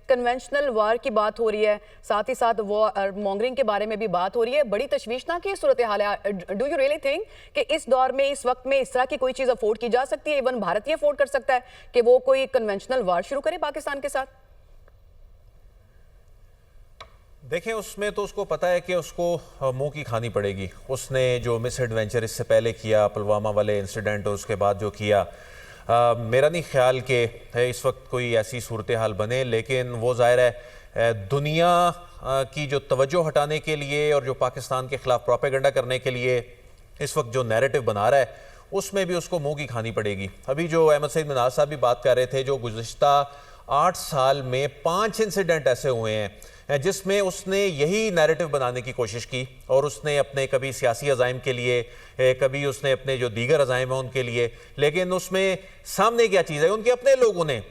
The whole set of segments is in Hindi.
कन्वेंशनल वार की बात हो रही है, साथ ही साथ वॉर मॉन्गरिंग के बारे में भी बात हो रही है। बड़ी तशवीशनाक ये सूरत हाल है। डू यू रियली थिंक कि इस दौर में, इस वक्त में इस तरह की कोई चीज़ अफोर्ड की जा सकती है? इवन भारत ये अफोर्ड कर सकता है कि वो कोई कन्वेंशनल वार शुरू करे पाकिस्तान के साथ? देखें, उसमें तो उसको पता है कि उसको मुंह की खानी पड़ेगी। उसने जो मिस एडवेंचर इससे पहले किया, पुलवामा वाले इंसिडेंट, और उसके बाद जो किया, मेरा नहीं ख्याल कि इस वक्त कोई ऐसी सूरत हाल बने। लेकिन वो ज़ाहिर है दुनिया की जो तवज्जो हटाने के लिए और जो पाकिस्तान के ख़िलाफ़ प्रोपेगेंडा करने के लिए इस वक्त जो नैरेटिव बना रहा है, उसमें भी उसको मुंह की खानी पड़ेगी। अभी जो अहमद सईद मिनाज साहब भी बात कर रहे थे, जो गुज़िश्ता 8 साल में 5 इंसिडेंट ऐसे हुए हैं जिसमें उसने यही नैरेटिव बनाने की कोशिश की, और उसने अपने कभी सियासी अज़ाइम के लिए, कभी उसने अपने जो दीगर अज़ाइम हैं उनके लिए, लेकिन उसमें सामने क्या चीज़ है, उनके अपने लोगों ने,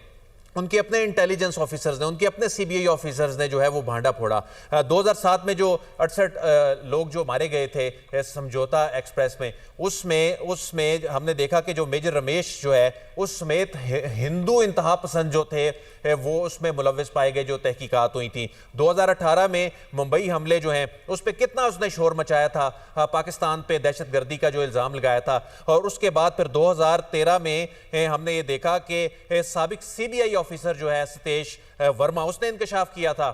उनके अपने इंटेलिजेंस ऑफिसर्स ने, उनके अपने सीबीआई ऑफिसर्स ने जो है वो भांडा फोड़ा। 2007 में जो 68 लोग जो मारे गए थे समझौता एक्सप्रेस में, उसमें हमने देखा कि जो मेजर रमेश जो है उस समेत हिंदू इंतहा पसंद जो थे वो उसमें मुलव्विस पाए गए, जो तहकीकात हुई थी। 2018 में मुंबई हमले जो हैं उस पर कितना उसने शोर मचाया था, पाकिस्तान पे दहशतगर्दी का जो इल्ज़ाम लगाया था। और उसके बाद फिर 2013 में हमने ये देखा कि साबिक सीबीआई ऑफिसर जो है सतेश वर्मा, उसने इंकशाफ किया था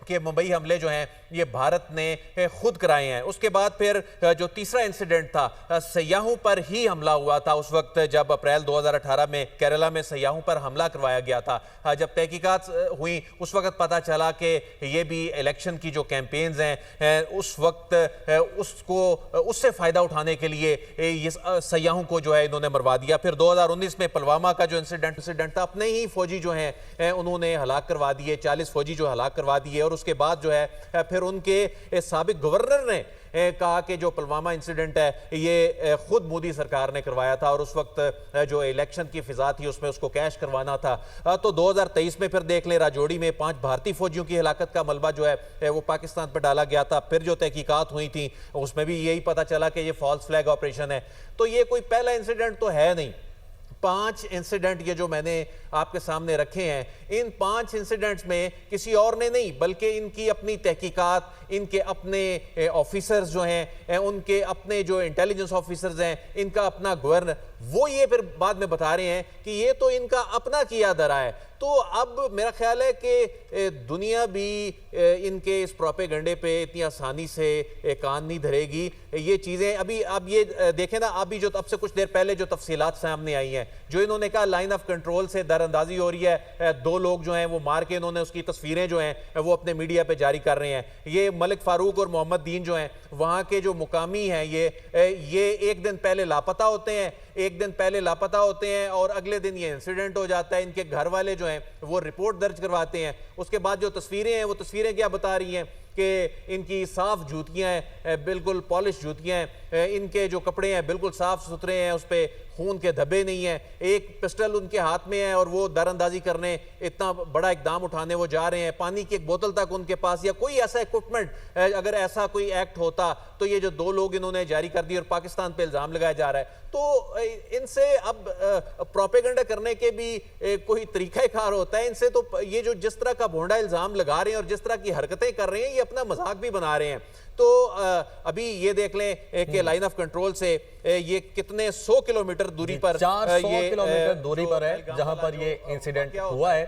कि मुंबई हमले जो हैं ये भारत ने खुद कराए हैं। उसके बाद फिर जो तीसरा इंसिडेंट था, सयाहों पर ही हमला हुआ था उस वक्त, जब अप्रैल 2018 में केरला में सयाहों पर हमला करवाया गया था। जब तहकीकात हुई उस वक्त पता चला कि ये भी इलेक्शन की जो कैंपेन्स हैं उस वक्त उससे फ़ायदा उठाने के लिए ये सयाहों को जो है इन्होंने मरवा दिया। फिर 2019 में पुलवामा का जो इंसिडेंट था, अपने ही फौजी जो हैं उन्होंने हलाक करवा दिए, 40 फौजी जो हलाक करवा दिए। और उसके बाद जो है फिर उनके साबिक गवर्नर ने कहा कि जो पुलवामा इंसिडेंट है ये खुद मोदी सरकार ने करवाया था, और उस वक्त जो इलेक्शन की फिजा थी उसमें उसको कैश करवाना था। तो 2023 में फिर देख लें, राजौरी में 5 भारतीय फौजियों की हलाकत का मलबा जो है वो पाकिस्तान पर डाला गया था। फिर जो तहकीकात हुई थी उसमें भी यही पता चला कि ये फॉल्स फ्लैग ऑपरेशन है। तो ये कोई पहला इंसिडेंट तो है नहीं। 5 इंसिडेंट ये जो मैंने आपके सामने रखे हैं, इन 5 इंसिडेंट्स में किसी और ने नहीं, बल्कि इनकी अपनी तहकीकात, इनके अपने ऑफिसर्स जो हैं, उनके अपने जो इंटेलिजेंस ऑफिसर्स हैं, इनका अपना गवर्नर, वो ये फिर बाद में बता रहे हैं कि ये तो इनका अपना किया धरा है। तो अब मेरा ख्याल है कि दुनिया भी इनके इस प्रोपेगेंडे पे इतनी आसानी से कान नहीं धरेगी। ये चीज़ें अभी अब ये देखें ना, अभी जो अब से कुछ देर पहले जो तफसीलात सामने आई हैं, जो इन्होंने कहा लाइन ऑफ कंट्रोल से दरअंदाजी हो रही है, 2 लोग जो हैं वो मार के इन्होंने उसकी तस्वीरें जो हैं वो अपने मीडिया पे जारी कर रहे हैं। ये मलिक फारूक और मोहम्मद दीन जो हैं वहाँ के जो मुकामी हैं, ये एक दिन पहले लापता होते हैं, और अगले दिन ये इंसिडेंट हो जाता है। इनके घर वाले जो हैं वो रिपोर्ट दर्ज करवाते हैं। उसके बाद जो तस्वीरें हैं वो तस्वीरें क्या बता रही हैं कि इनकी साफ जूतियां हैं, बिल्कुल पॉलिश जूतियां हैं, इनके जो कपड़े हैं बिल्कुल साफ सुथरे हैं, उस पर खून के धब्बे नहीं हैं। एक पिस्टल उनके हाथ में है और वो दरअंदाजी करने, इतना बड़ा इकदाम उठाने वो जा रहे हैं। पानी की एक बोतल तक उनके पास, या कोई ऐसा इक्विपमेंट, अगर ऐसा कोई एक्ट होता तो ये जो 2 लोग इन्होंने जारी कर दी और पाकिस्तान पे इल्जाम लगाया जा रहा है। तो इनसे अब प्रोपेगेंडा करने के भी कोई तरीकाकार होता है। इनसे तो ये जो जिस तरह का भोंडा इल्जाम लगा रहे हैं और जिस तरह की हरकतें कर रहे हैं, ये अपना मजाक भी बना रहे हैं। तो अभी ये देख लें कि लाइन ऑफ कंट्रोल से ये कितने 100 किलोमीटर दूरी पर, 400 किलोमीटर दूरी पर है जहां पर ये इंसिडेंट हुआ है।